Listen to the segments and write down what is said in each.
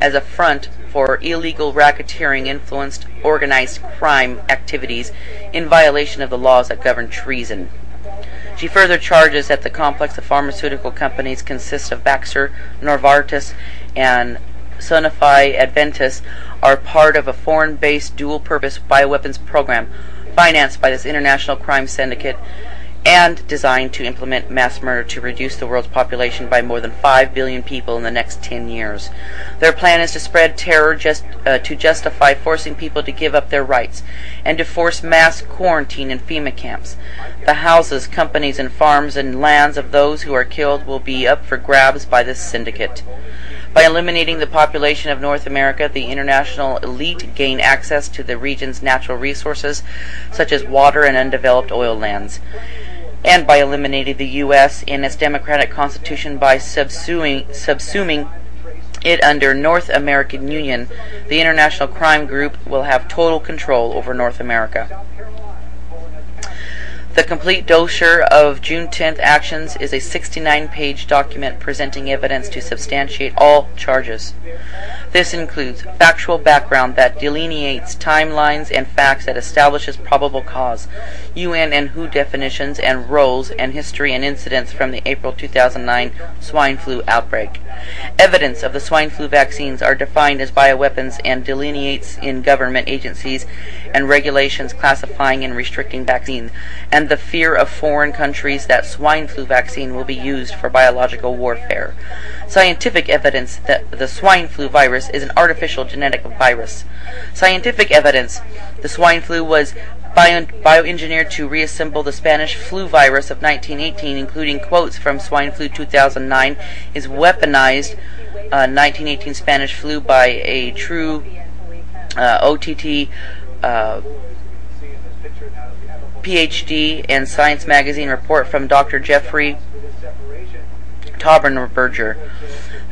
as a front for illegal racketeering influenced organized crime activities in violation of the laws that govern treason. She further charges that the complex of pharmaceutical companies consists of Baxter, Novartis, and Sanofi Adventis are part of a foreign-based dual-purpose bioweapons program financed by this international crime syndicate and designed to implement mass murder to reduce the world's population by more than 5 billion people in the next 10 years. Their plan is to spread terror to justify forcing people to give up their rights and to force mass quarantine in FEMA camps. The houses, companies, and farms and lands of those who are killed will be up for grabs by this syndicate. By eliminating the population of North America, the international elite gain access to the region's natural resources, such as water and undeveloped oil lands. And by eliminating the U.S. in its democratic constitution by subsuming it under North American Union, the international crime group will have total control over North America. The complete dossier of June 10th actions is a 69-page document presenting evidence to substantiate all charges. This includes factual background that delineates timelines and facts that establishes probable cause, UN and WHO definitions and roles, and history and incidents from the April 2009 swine flu outbreak. Evidence of the swine flu vaccines are defined as bioweapons and delineates in government agencies and regulations classifying and restricting vaccine, and the fear of foreign countries that swine flu vaccine will be used for biological warfare. Scientific evidence that the swine flu virus is an artificial genetic virus. Scientific evidence the swine flu was bioengineered to reassemble the Spanish flu virus of 1918, including quotes from Swine Flu 2009, is weaponized 1918 Spanish flu by a true OTT PhD and Science magazine report from Dr. Jeffrey Taubenberger.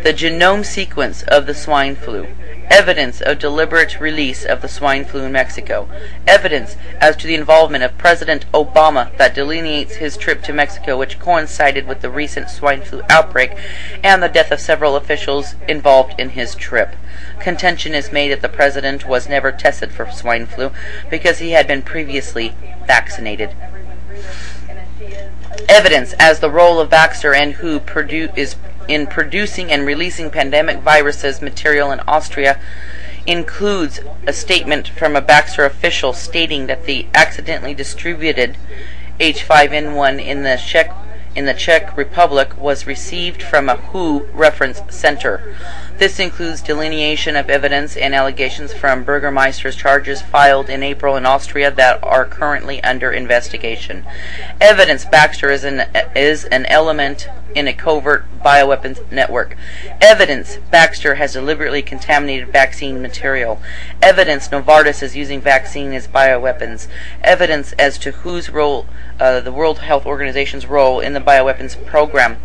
The genome sequence of the swine flu. Evidence of deliberate release of the swine flu in Mexico. Evidence as to the involvement of President Obama that delineates his trip to Mexico, which coincided with the recent swine flu outbreak and the death of several officials involved in his trip. Contention is made that the president was never tested for swine flu because he had been previously vaccinated. Evidence as the role of Baxter and WHO is in producing and releasing pandemic viruses material in Austria includes a statement from a Baxter official stating that the accidentally distributed H5N1 in the Czech Republic was received from a WHO reference center. This includes delineation of evidence and allegations from Burgermeister's charges filed in April in Austria that are currently under investigation. Evidence Baxter is an element in a covert bioweapons network. Evidence Baxter has deliberately contaminated vaccine material. Evidence Novartis is using vaccine as bioweapons. Evidence as to whose role, the World Health Organization's role in the bioweapons program.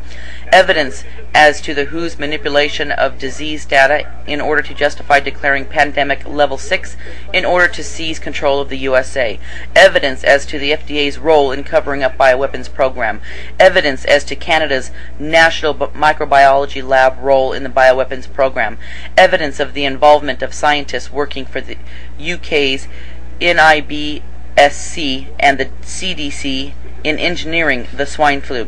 Evidence as to the WHO's manipulation of disease data in order to justify declaring pandemic level 6 in order to seize control of the USA. Evidence as to the FDA's role in covering up bioweapons program. Evidence as to Canada's National Microbiology Lab role in the bioweapons program. Evidence of the involvement of scientists working for the UK's NIBSC and the CDC in engineering the swine flu.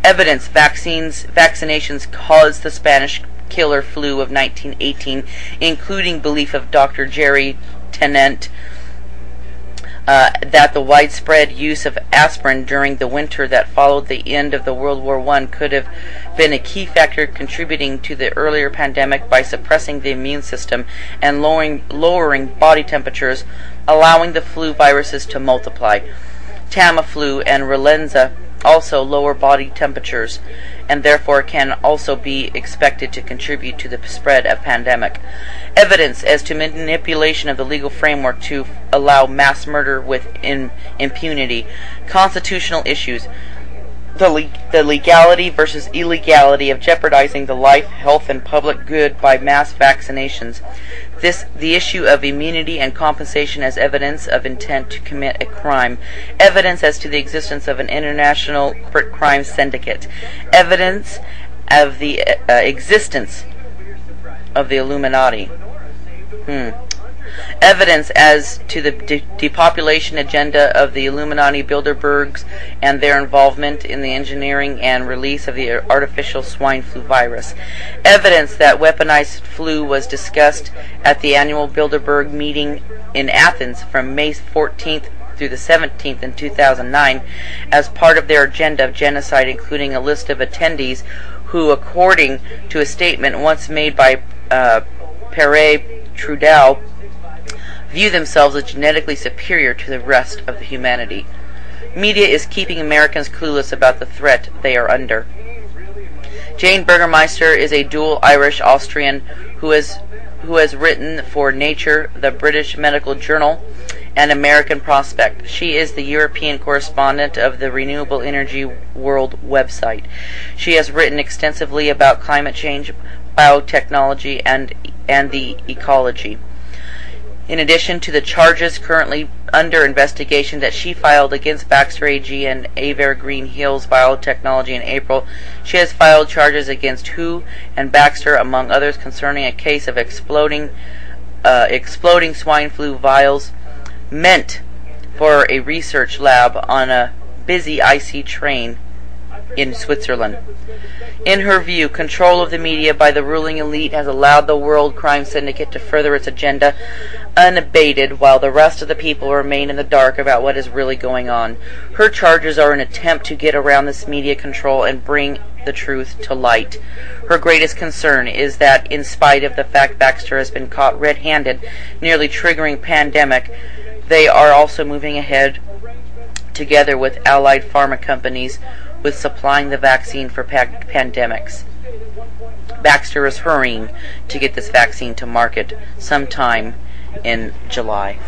Evidence vaccinations caused the Spanish killer flu of 1918, including belief of Dr. Jerry Tennant that the widespread use of aspirin during the winter that followed the end of the World War I could have been a key factor contributing to the earlier pandemic by suppressing the immune system and lowering body temperatures, allowing the flu viruses to multiply. Tamiflu and Relenza also lower body temperatures and therefore can also be expected to contribute to the spread of pandemic. Evidence as to manipulation of the legal framework to allow mass murder with impunity. Constitutional issues. The legality versus illegality of jeopardizing the life, health, and public good by mass vaccinations. The issue of immunity and compensation as evidence of intent to commit a crime. Evidence as to the existence of an international crime syndicate. Evidence of the existence of the Illuminati. Evidence as to the depopulation agenda of the Illuminati Bilderbergs and their involvement in the engineering and release of the artificial swine flu virus. Evidence that weaponized flu was discussed at the annual Bilderberg meeting in Athens from May 14th through the 17th in 2009 as part of their agenda of genocide, including a list of attendees who, according to a statement once made by Pierre Trudeau, view themselves as genetically superior to the rest of the humanity. Media is keeping Americans clueless about the threat they are under. Jane Burgermeister is a dual Irish-Austrian who has written for Nature, the British Medical Journal, and American Prospect. She is the European correspondent of the Renewable Energy World website. She has written extensively about climate change, biotechnology, and the ecology. In addition to the charges currently under investigation that she filed against Baxter AG and Evergreen Hills Biotechnology in April, she has filed charges against WHO and Baxter, among others, concerning a case of exploding swine flu vials meant for a research lab on a busy IC train in Switzerland. In her view, control of the media by the ruling elite has allowed the World Crime Syndicate to further its agenda unabated, while the rest of the people remain in the dark about what is really going on. Her charges are an attempt to get around this media control and bring the truth to light. Her greatest concern is that, in spite of the fact Baxter has been caught red-handed, nearly triggering pandemic, they are also moving ahead together with allied pharma companies with supplying the vaccine for pandemics. Baxter is hurrying to get this vaccine to market sometime in July.